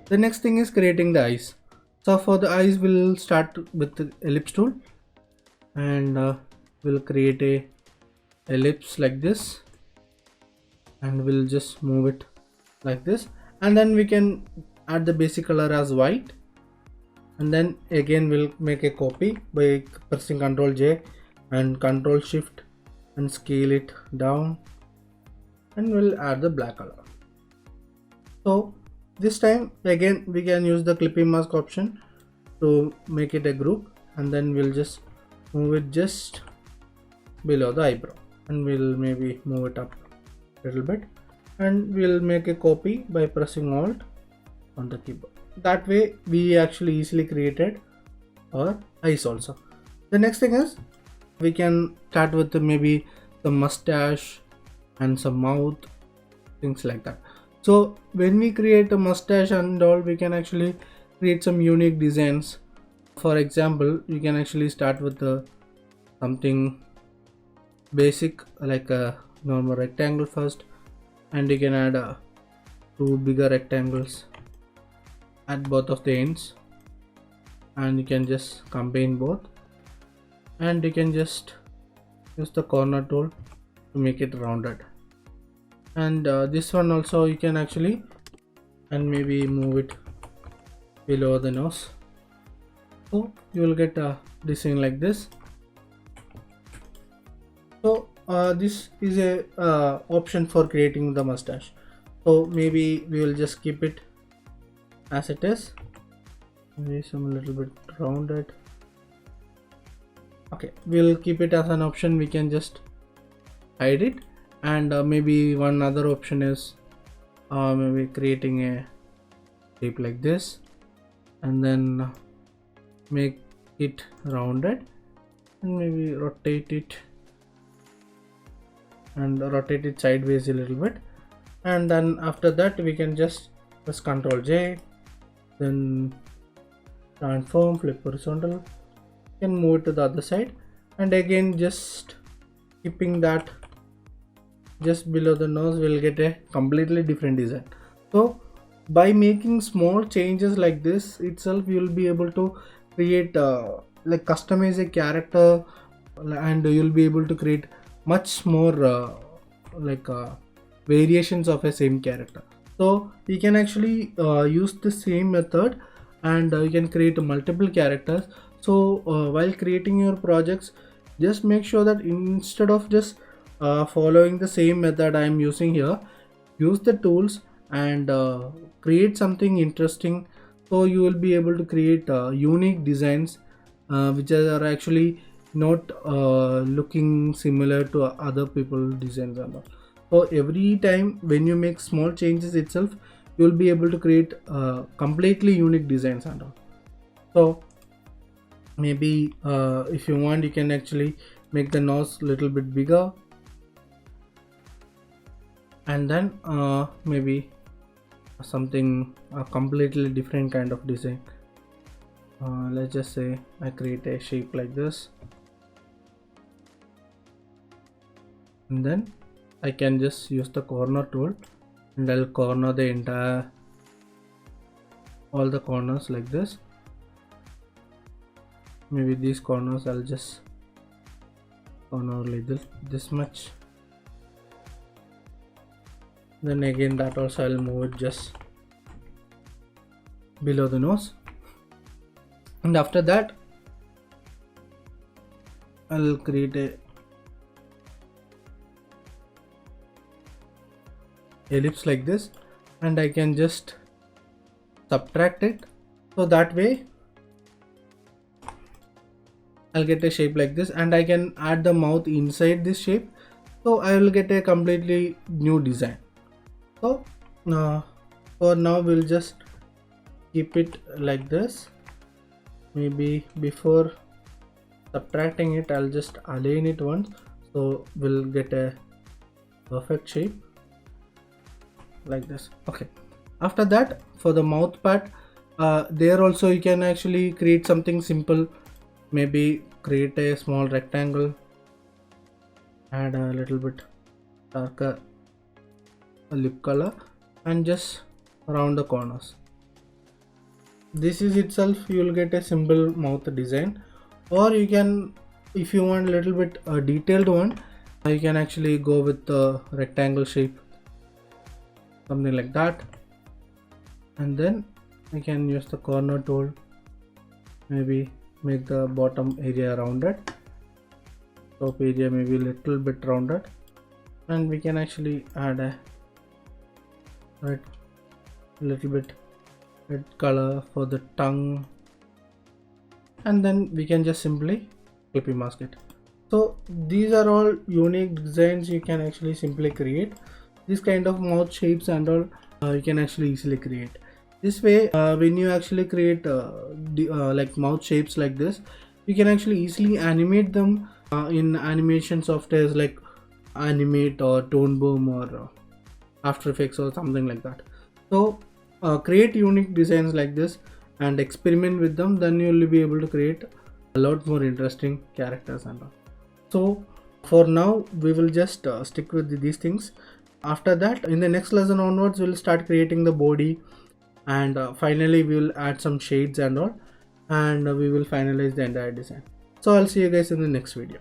The next thing is creating the eyes. So for the eyes, we'll start with the ellipse tool, and we'll create a ellipse like this, and we'll just move it like this, and then we can add the basic color as white, and then again we'll make a copy by pressing Ctrl J and Ctrl Shift and scale it down, and we'll add the black color. So this time again we can use the clipping mask option to make it a group, and then we'll just move it just below the eyebrow, and we'll maybe move it up a little bit, and we'll make a copy by pressing Alt on the keyboard. That way we actually easily created our eyes also. The next thing is we can start with maybe the mustache and some mouth, things like that. So when we create a mustache and all, we can actually create some unique designs. For example, you can actually start with something basic like a normal rectangle first, and you can add two bigger rectangles at both of the ends, and you can just combine both, and you can just use the corner tool to make it rounded. And this one also you can actually, and maybe move it below the nose, so you will get a design like this. So this is a option for creating the mustache. So maybe we will just keep it as it is, maybe some little bit rounded. Okay, we'll keep it as an option. We can just hide it, and maybe one other option is maybe creating a shape like this, and then make it rounded, and maybe rotate it sideways a little bit, and then after that we can just press Ctrl J, then transform, flip horizontal, you can move it to the other side, and again just keeping that just below the nose, we'll get a completely different design. So by making small changes like this itself, you'll be able to create like customize a character, and you'll be able to create much more variations of a same character. So you can actually use the same method, and you can create multiple characters. So while creating your projects, just make sure that instead of just following the same method I am using here, use the tools and create something interesting, so you will be able to create unique designs which are actually not looking similar to other people designs and all. So every time when you make small changes itself, you will be able to create completely unique designs and all. So maybe if you want, you can actually make the nose little bit bigger, and then maybe something a completely different kind of design. Let's just say I create a shape like this, and then I can just use the corner tool, and I'll corner the entire all the corners like this. Maybe these corners I'll just corner like this much, then again that also I'll move it just below the nose, and after that I'll create a ellipse like this, and I can just subtract it, so that way I'll get a shape like this, and I can add the mouth inside this shape, so I will get a completely new design. So for now we'll just keep it like this. Maybe before subtracting it, I'll just align it once, so we'll get a perfect shape like this. Okay, after that for the mouth part, there also you can actually create something simple. Maybe create a small rectangle, add a little bit darker lip color, and just round the corners. this is itself you will get a simple mouth design, or you can, if you want a little bit detailed one, you can actually go with the rectangle shape, something like that. And then you can use the corner tool, maybe make the bottom area rounded, top area maybe a little bit rounded, and we can actually add a little bit red color for the tongue, and then we can just simply clippy mask it. So these are all unique designs you can actually simply create. This kind of mouth shapes and all you can actually easily create. This way when you actually create like mouth shapes like this, you can actually easily animate them in animation softwares like Animate or Tone Boom or After Effects or something like that. So create unique designs like this and experiment with them, then you will be able to create a lot more interesting characters and all. So for now we will just stick with these things. After that, in the next lesson onwards, we'll start creating the body, and finally we will add some shades and all, and we will finalize the entire design. So I'll see you guys in the next video.